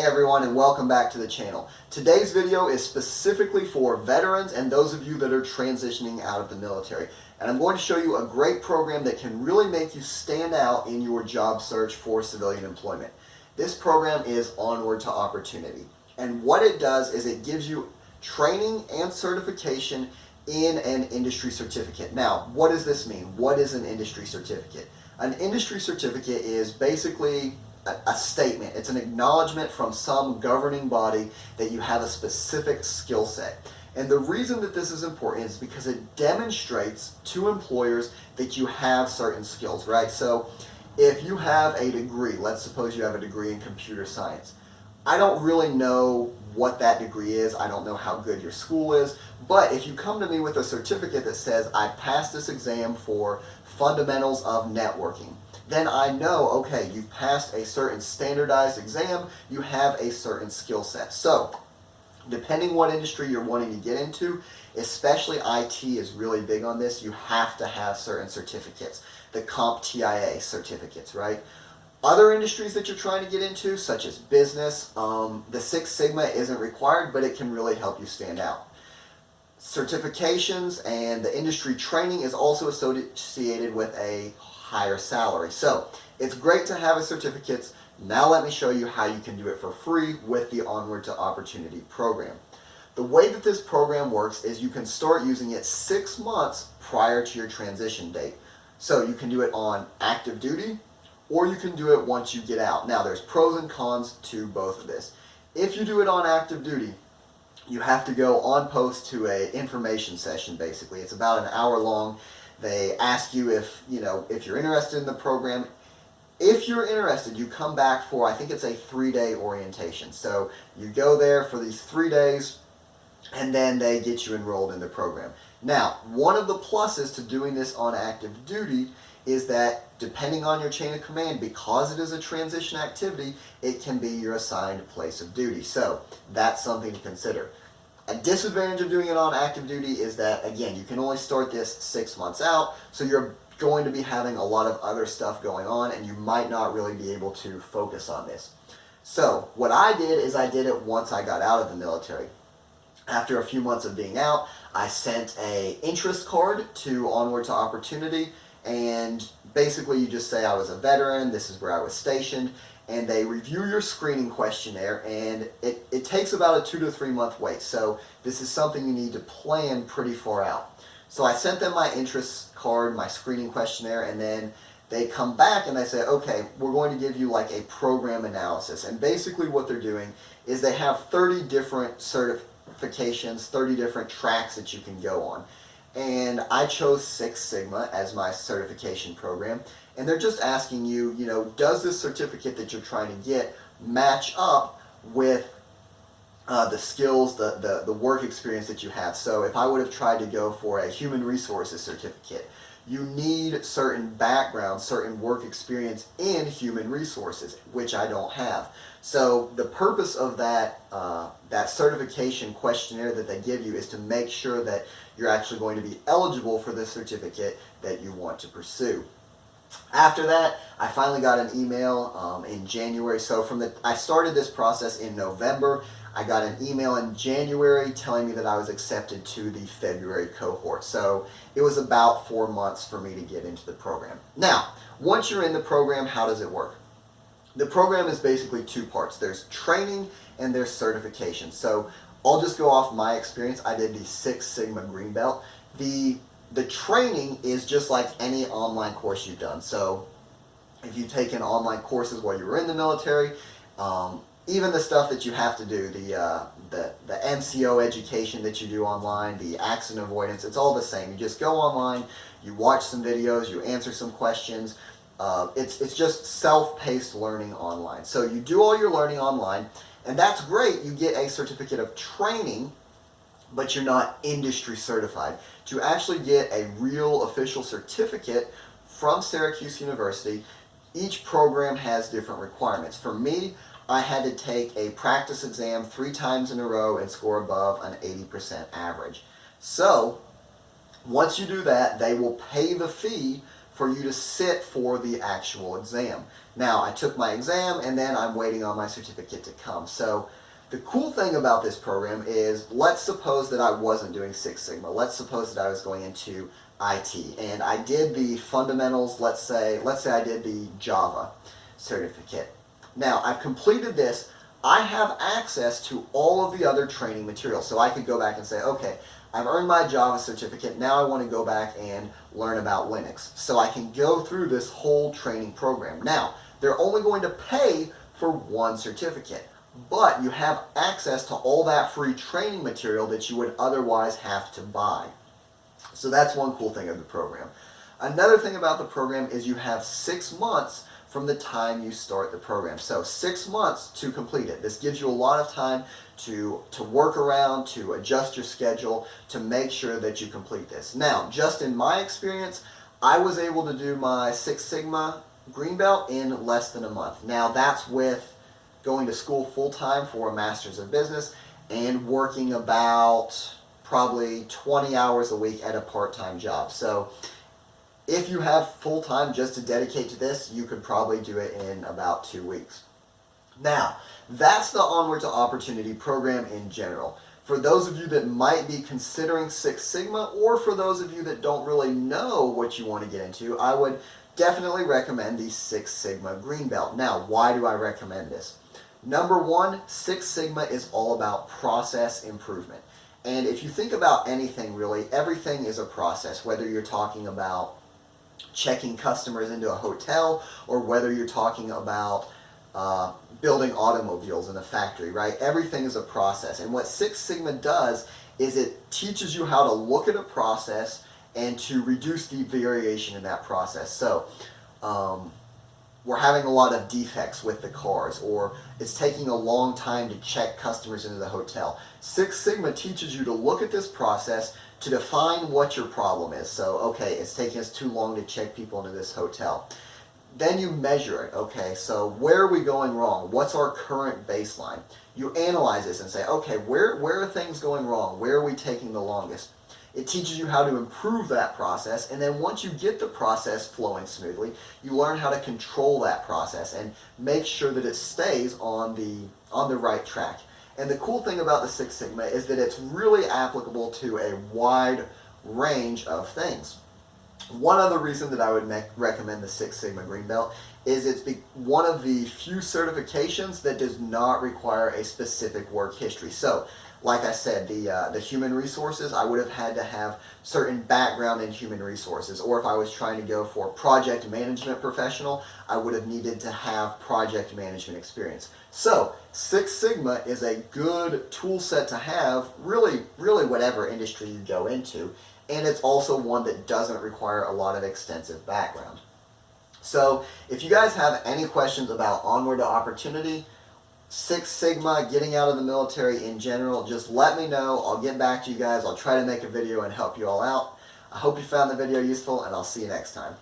Hey everyone, and welcome back to the channel. Today's video is specifically for veterans and those of you that are transitioning out of the military. And I'm going to show you a great program that can really make you stand out in your job search for civilian employment. This program is Onward to Opportunity. And what it does is it gives you training and certification in an industry certificate. Now, what does this mean? What is an industry certificate? An industry certificate is basically a statement. It's an acknowledgement from some governing body that you have a specific skill set. And the reason that this is important is because it demonstrates to employers that you have certain skills, right? So if you have a degree, let's suppose you have a degree in computer science. I don't really know what that degree is. I don't know how good your school is. But if you come to me with a certificate that says I passed this exam for fundamentals of networking, then I know, okay, you've passed a certain standardized exam, you have a certain skill set. So, depending what industry you're wanting to get into, especially IT is really big on this, you have to have certain certificates, the CompTIA certificates, right? Other industries that you're trying to get into, such as business, the Six Sigma isn't required, but it can really help you stand out. Certifications and the industry training is also associated with a higher salary. So it's great to have a certificates. Now let me show you how you can do it for free with the Onward to Opportunity program. The way that this program works is you can start using it 6 months prior to your transition date. So you can do it on active duty, or you can do it once you get out. Now there's pros and cons to both of this. If you do it on active duty, you have to go on post to an information session basically. It's about an hour long. They ask you if you're interested in the program. If you're interested, you come back for, I think it's a 3-day orientation. So you go there for these 3 days, and then they get you enrolled in the program. Now, one of the pluses to doing this on active duty is that depending on your chain of command, because it is a transition activity, it can be your assigned place of duty. So that's something to consider. A disadvantage of doing it on active duty is that, again, you can only start this 6 months out, so you're going to be having a lot of other stuff going on, and you might not really be able to focus on this. So what I did is I did it once I got out of the military. After a few months of being out, I sent an interest card to Onward to Opportunity, and basically you just say I was a veteran, this is where I was stationed, and they review your screening questionnaire, and it takes about a 2 to 3 month wait. So this is something you need to plan pretty far out. So I sent them my interest card, my screening questionnaire, and then they come back and they say, okay, we're going to give you like a program analysis. And basically what they're doing is they have 30 different certifications, 30 different tracks that you can go on. And I chose Six Sigma as my certification program. And they're just asking you, does this certificate that you're trying to get match up with the skills, the work experience that you have. So if I would have tried to go for a human resources certificate, you need certain background, certain work experience in human resources, which I don't have. So the purpose of that certification questionnaire that they give you is to make sure that you're actually going to be eligible for the certificate that you want to pursue. After that, I finally got an email in January. So I started this process in November. I got an email in January telling me that I was accepted to the February cohort. So it was about 4 months for me to get into the program. Now, once you're in the program, how does it work? The program is basically 2 parts. There's training and there's certification. So I'll just go off my experience. I did the Six Sigma Green Belt. The training is just like any online course you've done. So if you've taken online courses while you were in the military, even the stuff that you have to do, the NCO education that you do online, the accident avoidance, it's all the same. You just go online, you watch some videos, you answer some questions. It's just self-paced learning online. So you do all your learning online, and that's great. You get a certificate of training, but you're not industry certified. To actually get a real official certificate from Syracuse University, each program has different requirements. For me, I had to take a practice exam 3 times in a row and score above an 80% average. So once you do that, they will pay the fee for you to sit for the actual exam. Now, I took my exam and then I'm waiting on my certificate to come. So the cool thing about this program is, let's suppose that I wasn't doing Six Sigma. Let's suppose that I was going into IT and I did the fundamentals, let's say I did the Java certificate. Now, I've completed this. I have access to all of the other training materials. So I could go back and say, okay, I've earned my Java certificate, now I want to go back and learn about Linux. So I can go through this whole training program. Now, they're only going to pay for one certificate, but you have access to all that free training material that you would otherwise have to buy. So that's one cool thing of the program. Another thing about the program is you have 6 months from the time you start the program. So 6 months to complete it. This gives you a lot of time to work around, to adjust your schedule, to make sure that you complete this. Now, just in my experience, I was able to do my Six Sigma green belt in less than a month. Now, that's with going to school full-time for a Master's of Business and working about probably 20 hours a week at a part-time job. So if you have full time just to dedicate to this, you could probably do it in about 2 weeks. Now, that's the Onward to Opportunity program in general. For those of you that might be considering Six Sigma, or for those of you that don't really know what you want to get into, I would definitely recommend the Six Sigma Green Belt. Now, why do I recommend this? Number one, Six Sigma is all about process improvement. And if you think about anything really, everything is a process, whether you're talking about checking customers into a hotel, or whether you're talking about building automobiles in a factory, right? Everything is a process. And what Six Sigma does is it teaches you how to look at a process and to reduce the variation in that process. So we're having a lot of defects with the cars, or it's taking a long time to check customers into the hotel. Six Sigma teaches you to look at this process to define what your problem is. So, okay, it's taking us too long to check people into this hotel. Then you measure it. Okay, so where are we going wrong? What's our current baseline? You analyze this and say, okay, where are things going wrong? Where are we taking the longest? It teaches you how to improve that process, and then once you get the process flowing smoothly, you learn how to control that process and make sure that it stays on the right track. And the cool thing about the Six Sigma is that it's really applicable to a wide range of things. One other reason that I would recommend the Six Sigma Green Belt is it's one of the few certifications that does not require a specific work history. So, like I said, the human resources, I would have had to have certain background in human resources. Or if I was trying to go for project management professional, I would have needed to have project management experience. So, Six Sigma is a good tool set to have, really whatever industry you go into. And it's also one that doesn't require a lot of extensive background. So, if you guys have any questions about Onward to Opportunity, Six Sigma, getting out of the military in general, just let me know. I'll get back to you guys. I'll try to make a video and help you all out. I hope you found the video useful, and I'll see you next time.